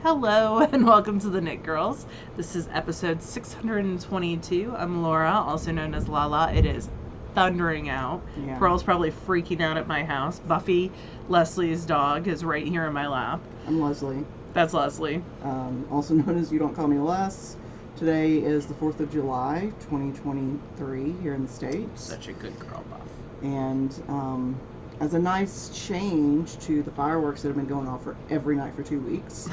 Hello and welcome to the Knit Girls. This is episode 622. I'm Laura, also known as Lala. It is thundering out. Yeah. Pearl's probably freaking out at my house. Buffy, Leslie's dog, is right here in my lap. I'm Leslie, That's Leslie. also known as You Don't Call Me Les. Today is the 4th of July, 2023, here in the States. Such a good girl, Buff. And as a nice change to the fireworks that have been going off for every night for 2 weeks,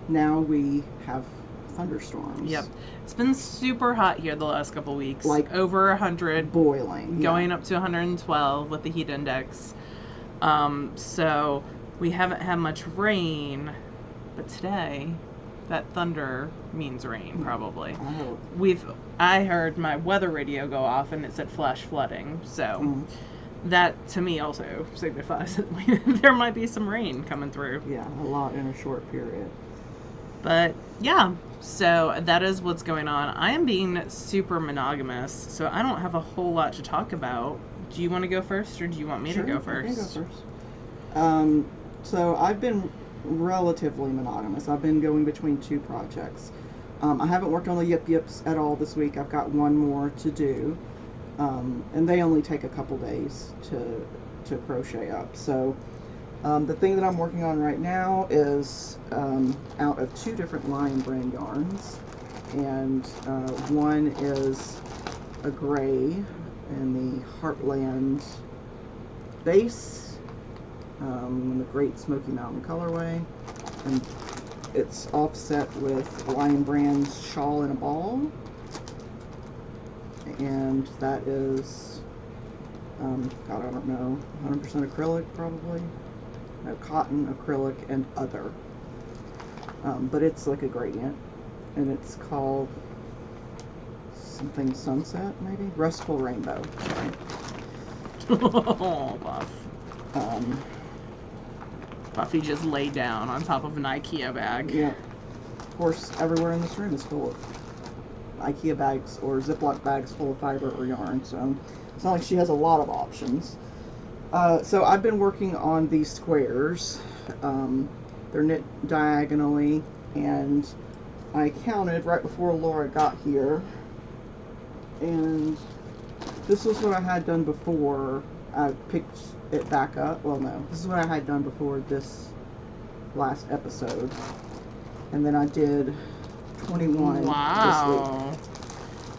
now we have thunderstorms. Yep. It's been super hot here the last couple weeks. Like over 100. Boiling. Going up to 112 with the heat index. So we haven't had much rain, but today that thunder means rain probably. I hope. I heard my weather radio go off and it said flash flooding. So that to me also signifies that there might be some rain coming through. Yeah, a lot in a short period. But yeah, so that is what's going on. I am being super monogamous, so I don't have a whole lot to talk about. Do you want to go first, or do you want me Sure, to go I can first? go first. So I've been relatively monogamous. I've been going between two projects. I haven't worked on the Yip Yips at all this week. I've got one more to do, and they only take a couple days to crochet up. So the thing that I'm working on right now is out of two different lion brand yarns, and one is a gray in the Heartland base, in the Great Smoky Mountain colorway, and it's offset with Lion Brand's Shawl in a Ball, and that is, God, I don't know, 100% acrylic probably, no, cotton, acrylic, and other, but it's like a gradient, and it's called something Sunset, maybe? Restful Rainbow, sorry. Oh, Buff. Buffy just laid down on top of an IKEA bag. Yeah. Of course, everywhere in this room is full of IKEA bags or Ziploc bags full of fiber or yarn, so it's not like she has a lot of options. So I've been working on these squares. They're knit diagonally, and I counted right before Laura got here, and this was what I had done before I picked it back up. Well, no, this is what I had done before this last episode, and then I did 21 this week.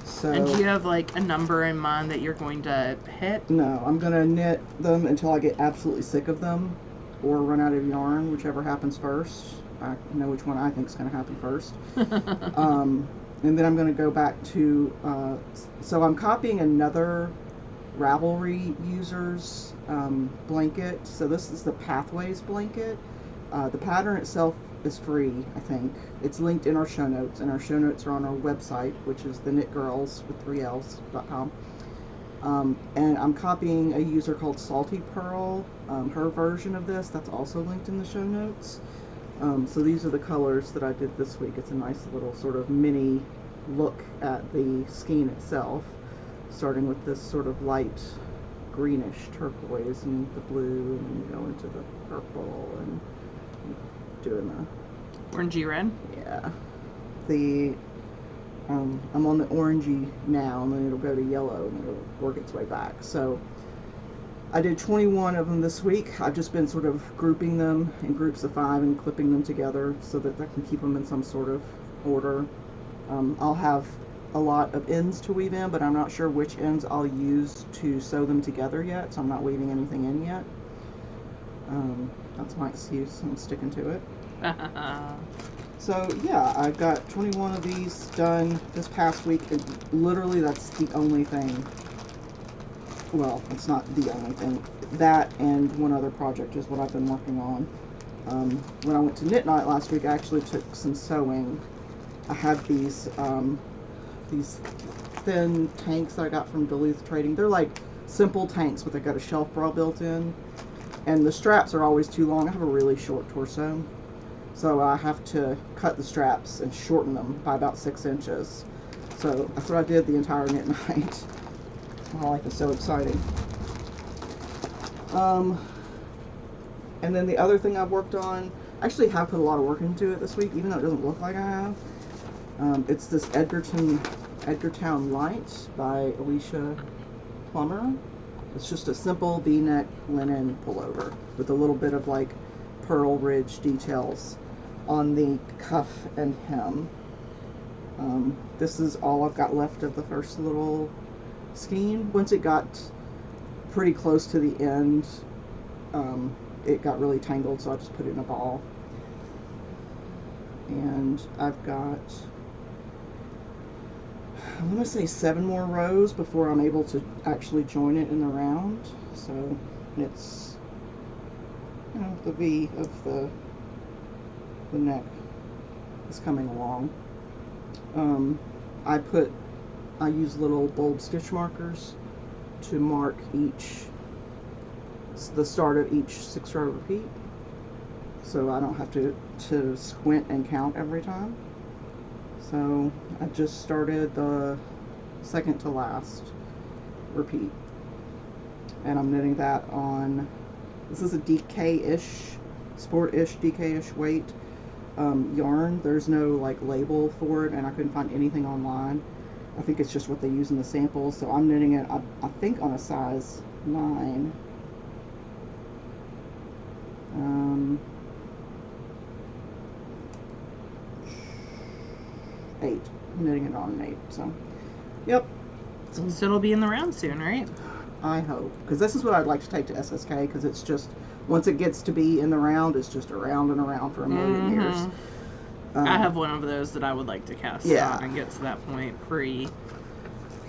So, and do you have like a number in mind that you're going to hit? No, I'm gonna knit them until I get absolutely sick of them or run out of yarn, whichever happens first. I know which one I think is gonna happen first. And then I'm gonna go back to so I'm copying another Ravelry users blanket. So this is the Pathways blanket. The pattern itself is free, I think. It's linked in our show notes, and our show notes are on our website, which is TheKnitGirlls with 3Ls.com. And I'm copying a user called Salty Pearl, her version of this. That's also linked in the show notes. So these are the colors that I did this week. It's a nice little sort of mini look at the skein itself, starting with this sort of light greenish turquoise and the blue, and you go into the purple and doing the Orangey red? yeah. The I'm on the orangey now, and then it'll go to yellow, and it'll work its way back. So I did 21 of them this week. I've just been sort of grouping them in groups of 5 and clipping them together so that I can keep them in some sort of order. I'll have a lot of ends to weave in, but I'm not sure which ends I'll use to sew them together yet, so I'm not weaving anything in yet. That's my excuse. I'm sticking to it. So yeah, I've got 21 of these done this past week, and literally that's the only thing. Well, it's not the only thing. That and one other project is what I've been working on. When I went to Knit Night last week, I actually took some sewing. I have these thin tanks that I got from Duluth Trading. They're like simple tanks, but they've got a shelf bra built in, and the straps are always too long. I have a really short torso, so I have to cut the straps and shorten them by about 6 inches. So that's what I did the entire Knit Night. My life is so exciting. And then the other thing I've worked on, I actually have put a lot of work into it this week, even though it doesn't look like I have. It's this Edgartown Light by Alicia Plummer. It's just a simple V-neck linen pullover with a little bit of like pearl ridge details on the cuff and hem. This is all I've got left of the first little skein. Once it got pretty close to the end, it got really tangled, so I just put it in a ball. And I've got, I'm going to say 7 more rows before I'm able to actually join it in the round. So it's, you know, the V of the neck is coming along. I use little bold stitch markers to mark the start of each 6-row repeat, so I don't have to squint and count every time. So I just started the second to last repeat, and I'm knitting that on, this is a DK-ish, sport-ish, DK-ish weight yarn. There's no like label for it, and I couldn't find anything online. I think it's just what they use in the samples, so I'm knitting it, I think, on a size 9. 8. I'm knitting it on an 8, so, yep. So it'll be in the round soon, right? I hope, because this is what I'd like to take to SSK, because it's just, once it gets to be in the round, it's just around and around for a million years. I have one of those that I would like to cast on and get to that point pre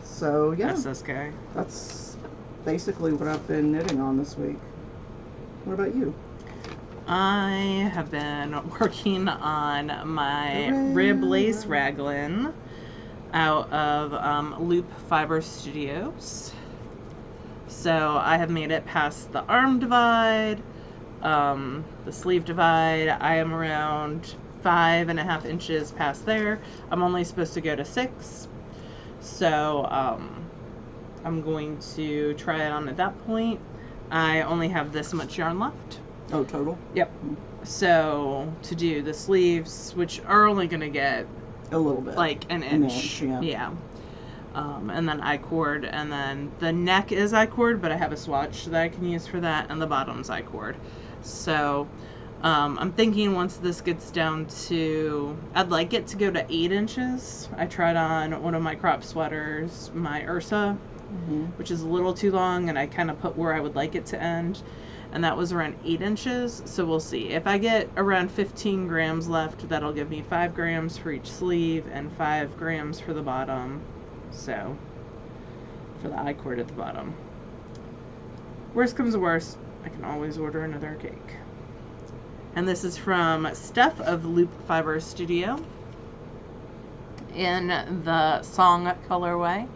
so yeah, SSK. That's basically what I've been knitting on this week. What about you? I have been working on my rib lace raglan out of Loop Fiber Studios. So I have made it past the arm divide, the sleeve divide. I am around 5.5 inches past there. I'm only supposed to go to 6. So I'm going to try it on at that point. I only have this much yarn left. Oh, total? Yep. So to do the sleeves, which are only going to get a little bit, like an inch. Yeah. And then I-cord, and then the neck is I-cord, but I have a swatch that I can use for that, and the bottom's I-cord. So I'm thinking once this gets down to, I'd like it to go to 8 inches. I tried on one of my crop sweaters, my Ursa, which is a little too long, and I kind of put where I would like it to end, and that was around 8 inches. So we'll see. If I get around 15 grams left, that'll give me 5 grams for each sleeve and 5 grams for the bottom. So for the I-cord at the bottom. Worst comes to worst, I can always order another cake. And this is from Steph of Loop Fiber Studio in the Song colorway.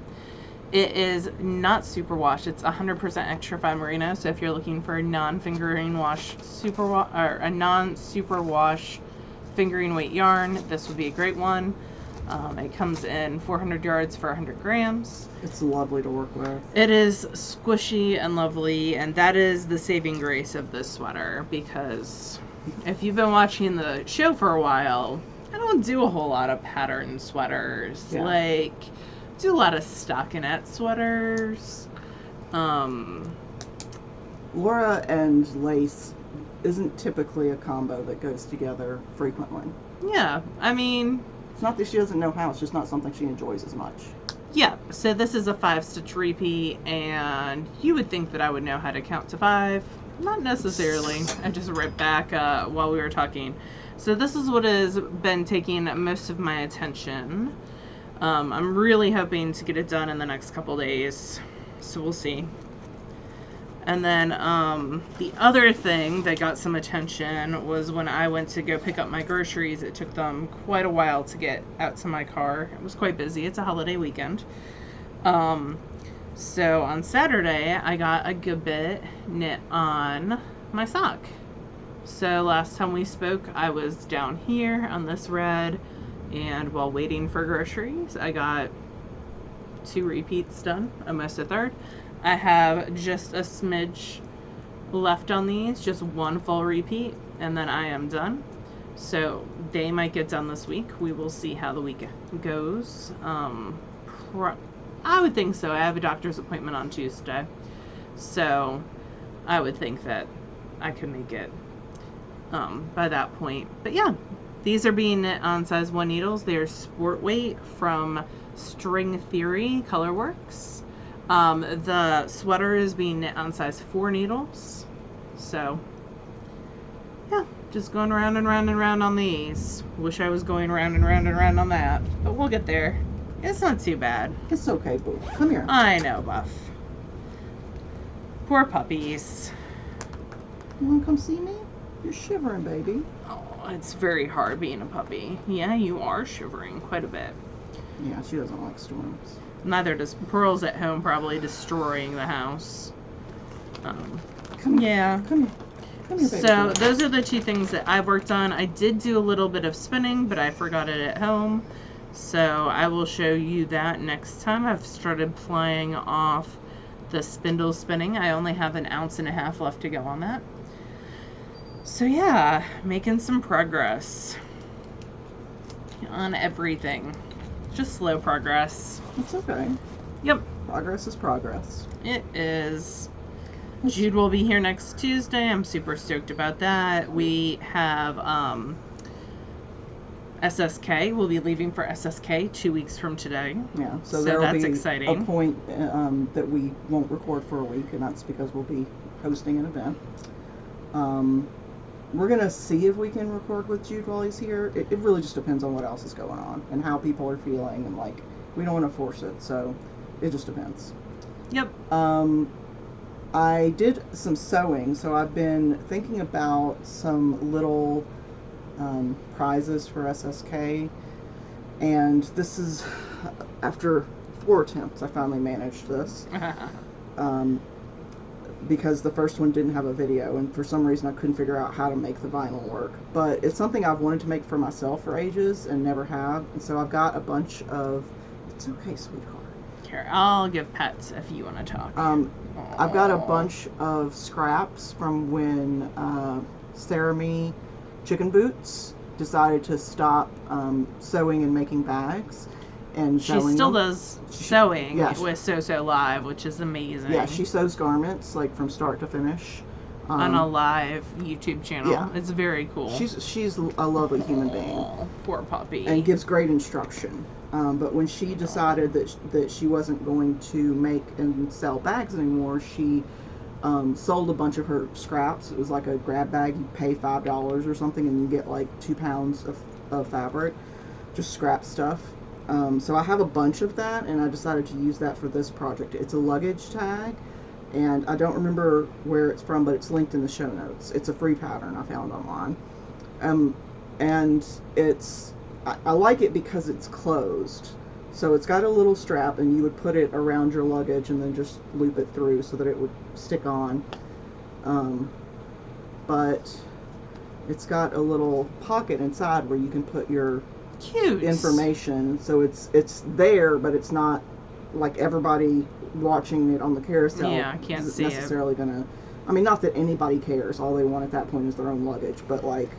It is not superwash. It's 100% extra fine merino. So if you're looking for a non-fingering wash or a non-superwash fingering weight yarn, this would be a great one. It comes in 400 yards for 100 grams. It's lovely to work with. It is squishy and lovely, and that is the saving grace of this sweater, because if you've been watching the show for a while, I don't do a whole lot of pattern sweaters. Yeah. Like, do a lot of stockinette sweaters. Laura and lace isn't typically a combo that goes together frequently. Yeah, I mean, it's not that she doesn't know how, it's just not something she enjoys as much. Yeah, so this is a 5-stitch repeat, and you would think that I would know how to count to 5. Not necessarily. I just ripped back while we were talking. So this is what has been taking most of my attention. I'm really hoping to get it done in the next couple days, so we'll see. And then the other thing that got some attention was when I went to go pick up my groceries. It took them quite a while to get out to my car. It was quite busy. It's a holiday weekend. So on Saturday, I got a good bit knit on my sock. So last time we spoke, I was down here on this red, and while waiting for groceries, I got 2 repeats done, almost a third. I have just a smidge left on these, just 1 full repeat, and then I am done. So they might get done this week. We will see how the week goes. I would think so. I have a doctor's appointment on Tuesday, so I would think that I could make it by that point. But yeah, these are being knit on size 1 needles. They're sport weight from String Theory Colorworks. The sweater is being knit on size 4 needles. So yeah, just going round and round and round on these. Wish I was going round and round and round on that, but we'll get there. It's not too bad. It's okay, boo. Come here. I know, Buff. Poor puppies. You want to come see me? You're shivering, baby. Oh, it's very hard being a puppy. Yeah, you are shivering quite a bit. Yeah, she doesn't like storms. Neither does Pearl's at home, probably destroying the house. Come here. Yeah. Come here. Come here, baby. So those are the 2 things that I've worked on. I did do a little bit of spinning, but I forgot it at home. So I will show you that next time. I've started plying off the spindle spinning. I only have 1.5 ounces left to go on that. So yeah, making some progress on everything. Just slow progress. It's okay. Yep. Progress is progress. It is. Jude will be here next Tuesday. I'm super stoked about that. We have SSK. We'll be leaving for SSK 2 weeks from today. Yeah, so there will that's be exciting. a point that we won't record for a week, and that's because we'll be hosting an event. We're going to see if we can record with Jude while he's here. It really just depends on what else is going on and how people are feeling, and like, we don't want to force it, so it just depends. Yep. I did some sewing, so I've been thinking about some little prizes for SSK, and this is after 4 attempts I finally managed this. Because the first one didn't have a video, and for some reason I couldn't figure out how to make the vinyl work. But it's something I've wanted to make for myself for ages and never have, and so I've got a bunch of... It's okay, sweetheart. Here, I'll give pets if you want to talk. I've got a bunch of scraps from when Sarah Chicken Boots decided to stop sewing and making bags. And she still does sewing with So Live, which is amazing. Yeah, she sews garments like from start to finish. On a live YouTube channel. Yeah. It's very cool. She's a lovely human being. Poor puppy. And gives great instruction. But when she decided that she wasn't going to make and sell bags anymore, she sold a bunch of her scraps. It was like a grab bag. You pay $5 or something, and you get like 2 pounds of fabric, just scrap stuff. So I have a bunch of that, and I decided to use that for this project. It's a luggage tag, and I don't remember where it's from, but it's linked in the show notes. It's a free pattern I found online. And I like it because it's closed. So it's got a little strap, and you would put it around your luggage and then just loop it through so that it would stick on. But it's got a little pocket inside where you can put your information. So it's there, but it's not like everybody watching it on the carousel. Yeah, I can't see necessarily gonna. I mean, not that anybody cares. All they want at that point is their own luggage. But like,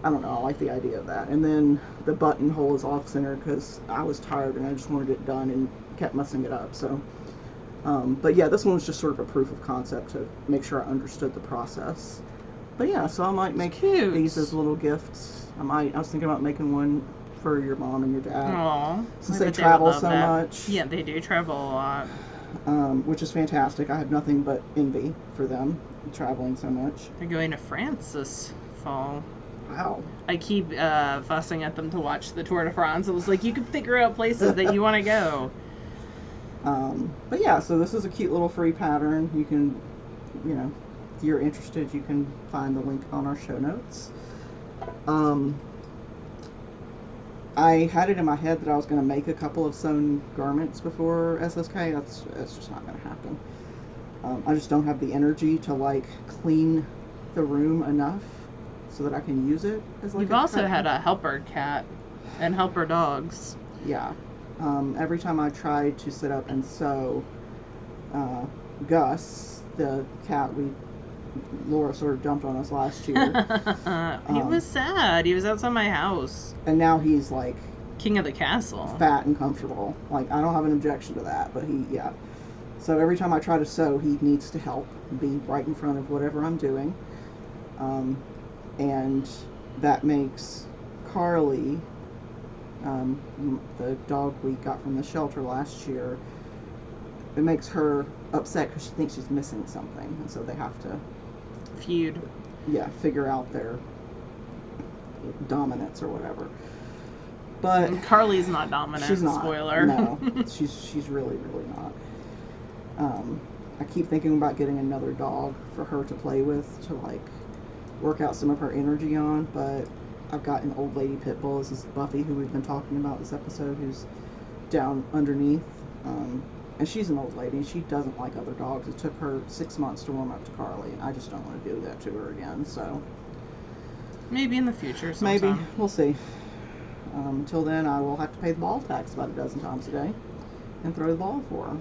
I don't know. I like the idea of that. And then the buttonhole is off center because I was tired and I just wanted it done and kept messing it up. So, but yeah, this one was just sort of a proof of concept to make sure I understood the process. But yeah, so I might make these as little gifts. I was thinking about making one for your mom and your dad. Aww, since they travel so much. Yeah, they do travel a lot. Which is fantastic. I have nothing but envy for them traveling so much. They're going to France this fall. Wow. I keep fussing at them to watch the Tour de France. I was like, you can figure out places that you want to go. But yeah, so this is a cute little free pattern. You can, if you're interested, you can find the link on our show notes. I had it in my head that I was going to make a couple of sewn garments before SSK. That's just not going to happen. I just don't have the energy to like clean the room enough so that I can use it as like. You've also had a helper cat and helper dogs. Yeah. Every time I try to sit up and sew, Gus, the cat we Laura sort of dumped on us last year. He was sad. He was outside my house. And now he's like king of the castle. Fat and comfortable. Like, I don't have an objection to that, but yeah. So every time I try to sew, he needs to help be right in front of whatever I'm doing. And that makes Carly, the dog we got from the shelter last year, it makes her upset because she thinks she's missing something. And so they have to feud. Yeah, figure out their dominance or whatever. But and Carly's not dominant. She's not. Spoiler. No, she's really not. I keep thinking about getting another dog for her to play with to like work out some of her energy on, but I've got an old lady pit bull. This is Buffy, who we've been talking about this episode, who's down underneath. And she's an old lady. She doesn't like other dogs. It took her 6 months to warm up to Carly. I just don't want to do that to her again. So maybe in the future sometime. Maybe. We'll see. Until then, I will have to pay the ball tax about a dozen times a day and throw the ball for her.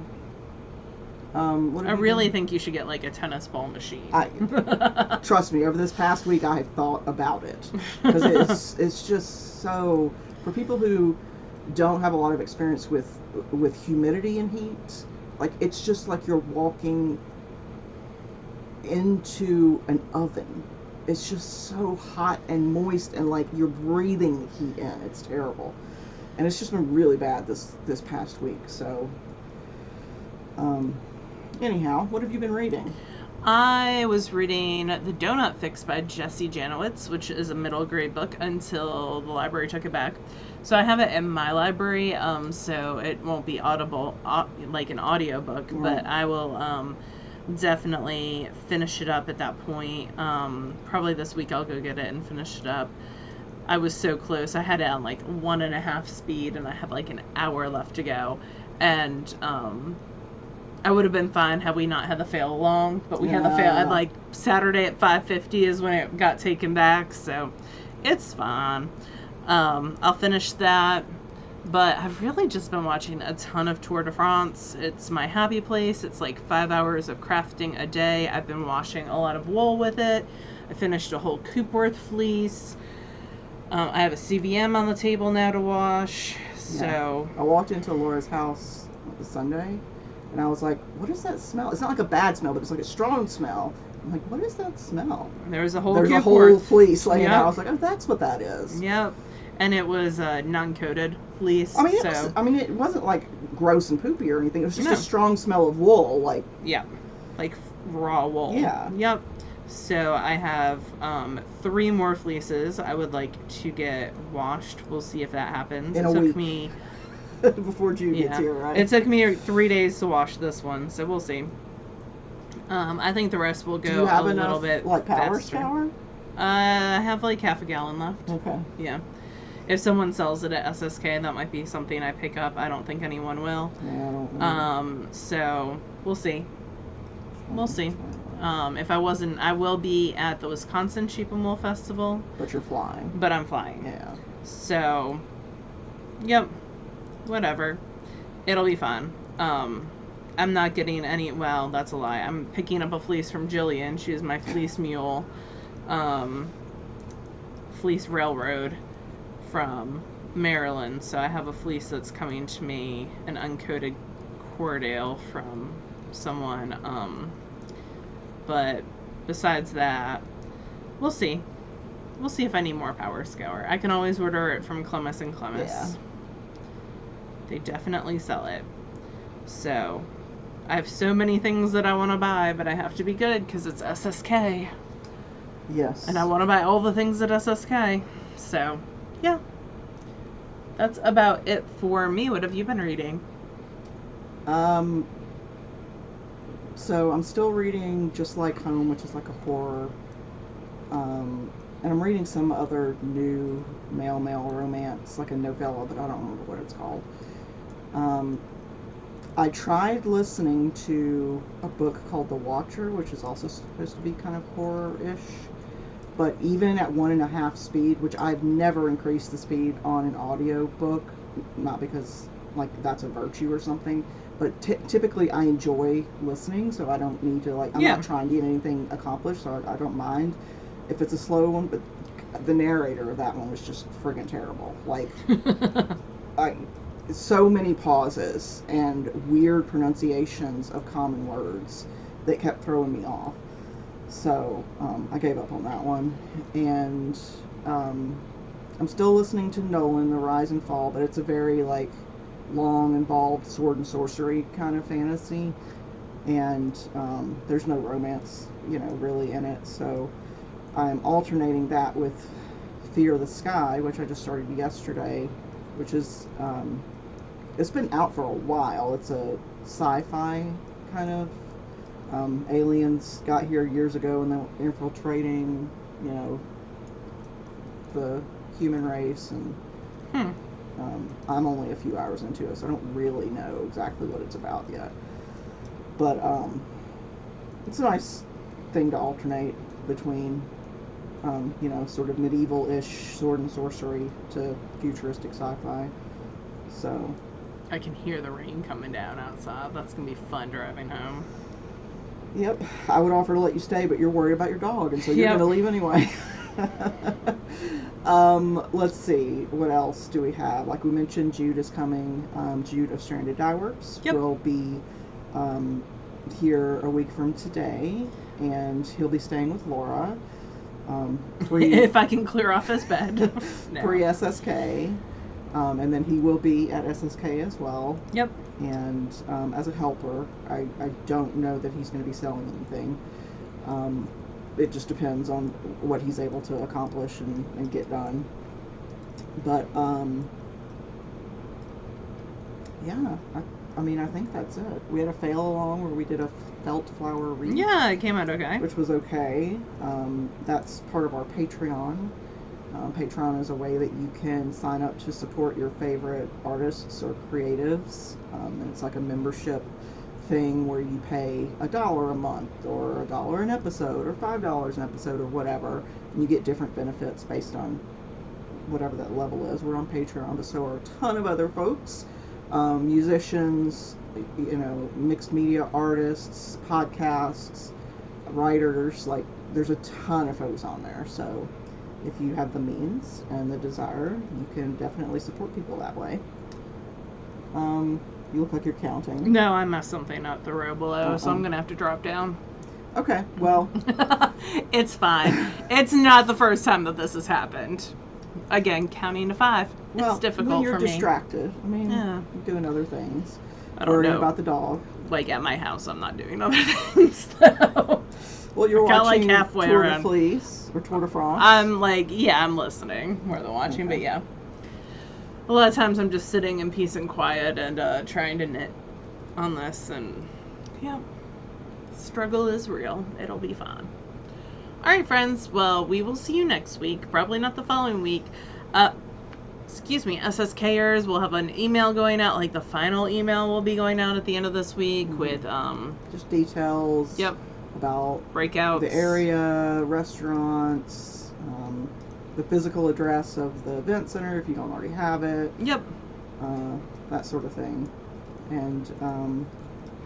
I really think you should get like a tennis ball machine. Trust me, over this past week I have thought about it. Because it's just so... For people who don't have a lot of experience with humidity and heat, like, it's just like you're walking into an oven. It's just so hot and moist, and like you're breathing the heat in. It's terrible. And it's just been really bad this past week. So anyhow, what have you been reading? I was reading The Donut Fix by Jessie Janowitz, which is a middle grade book until the library took it back. So I have it in my library, so it won't be audible, like an audio book, right. But I will definitely finish it up at that point. Probably this week I'll go get it and finish it up. I was so close. I had it on like 1.5 speed, and I had like an hour left to go. And I would have been fine had we not had the fail along, but we had the fail at like Saturday at 5:50 is when it got taken back, so it's fine. I'll finish that, but I've really just been watching a ton of Tour de France. It's my happy place. It's like 5 hours of crafting a day. I've been washing a lot of wool with it. I finished a whole Coopworth fleece. I have a CVM on the table now to wash. So I walked into Laura's house Sunday, and I was like, what is that smell? It's not like a bad smell, but it's like a strong smell. I'm like, what is that smell? There's a whole fleece laying out. I was like, oh, that's what that is. Yep. And it was non-coated fleece. I mean, it wasn't like gross and poopy or anything. It was just a strong smell of wool, like. Yeah, like raw wool. Yeah. Yep. So I have 3 more fleeces I would like to get washed. We'll see if that happens. In a week. Before June gets here, right? It took me 3 days to wash this one, so we'll see. I think the rest will go a little bit like power faster. shower? I have like half a gallon left. Okay. Yeah. If someone sells it at SSK, that might be something I pick up. I don't think anyone will. Yeah, I don't know. So we'll see. We'll see. If I wasn't, I will be at the Wisconsin Sheep and Wool Festival. But you're flying. But I'm flying. Yeah. So, yep. Whatever. It'll be fun. I'm not getting any, well, that's a lie. I'm picking up a fleece from Jillian. She is my fleece mule. Fleece Railroad from Maryland. So I have a fleece that's coming to me, an uncoated Cordale from someone. But besides that, we'll see. We'll see if I need more Power Scour. I can always order it from Clemis and Clemis. Yeah. They definitely sell it. So, I have so many things that I want to buy, but I have to be good because it's SSK. Yes. And I want to buy all the things at SSK. So, yeah. That's about it for me. What have you been reading? So I'm still reading Just Like Home, which is like a horror. And I'm reading some other new male romance, like a novella, but I don't remember what it's called. I tried listening to a book called The Watcher, which is also supposed to be kind of horror-ish. But even at 1.5 speed, which I've never increased the speed on an audio book, not because like that's a virtue or something. But typically I enjoy listening, so I don't need to, like, I'm not trying to get anything accomplished, so I don't mind if it's a slow one. But the narrator of that one was just friggin' terrible. Like, so many pauses and weird pronunciations of common words that kept throwing me off. So I gave up on that one. And I'm still listening to Nolan, The Rise and Fall, but it's a very, like, long, involved sword and sorcery kind of fantasy, and there's no romance, really in it. So I'm alternating that with Fear of the Sky, which I just started yesterday, which is it's been out for a while. It's a sci-fi kind of aliens got here years ago and they were infiltrating, the human race, and I'm only a few hours into it, so I don't really know exactly what it's about yet. But it's a nice thing to alternate between, sort of medieval-ish sword and sorcery to futuristic sci-fi. So I can hear the rain coming down outside. That's going to be fun driving home. Yep. I would offer to let you stay, but you're worried about your dog, and so you're going to leave anyway. Let's see, what else do we have? Like we mentioned, Jude is coming. Jude of Stranded Dye Works will be here a week from today, and he'll be staying with Laura. If I can clear off his bed. Pre-SSK. And then he will be at SSK as well. Yep. And as a helper. I don't know that he's going to be selling anything. It just depends on what he's able to accomplish and get done. But, yeah, I think that's it. We had a fail along where we did a felt flower wreath. Yeah, it came out okay. Which was okay. That's part of our Patreon. Patreon is a way that you can sign up to support your favorite artists or creatives. And it's like a membership thing where you pay $1 a month or $1 an episode or $5 an episode or whatever, and you get different benefits based on whatever that level is. We're on Patreon, but so are a ton of other folks, musicians, mixed media artists, podcasts, writers. Like, there's a ton of folks on there. So if you have the means and the desire, you can definitely support people that way. You look like you're counting. No, I messed something up the row below, so I'm going to have to drop down. Okay, well. It's fine. It's not the first time that this has happened. Again, counting to 5. Well, it's difficult when you're for me. distracted. You're doing other things. I don't worrying know. About the dog. Like, at my house, I'm not doing other things, though. Well, you're watching like halfway Tour around. de Fleece or Tour de France. I'm listening more than watching, but yeah. A lot of times I'm just sitting in peace and quiet and trying to knit on this, and yeah, struggle is real. It'll be fun. Alright, friends, well, we will see you next week. Probably not the following week. SSKers will have an email going out, like the final email will be going out at the end of this week with just details. Yep. About breakouts, the area, restaurants, the physical address of the event center if you don't already have it. Yep. That sort of thing. And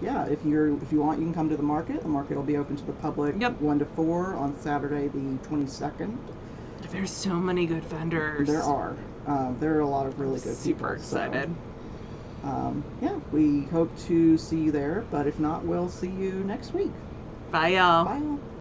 yeah, if you want, you can come to the market. The market will be open to the public 1 to 4 on Saturday the 22nd. There's so many good vendors. There are. There are a lot of really good people. Super excited. So, yeah, we hope to see you there, but if not, we'll see you next week. Bye, y'all. Bye, y'all.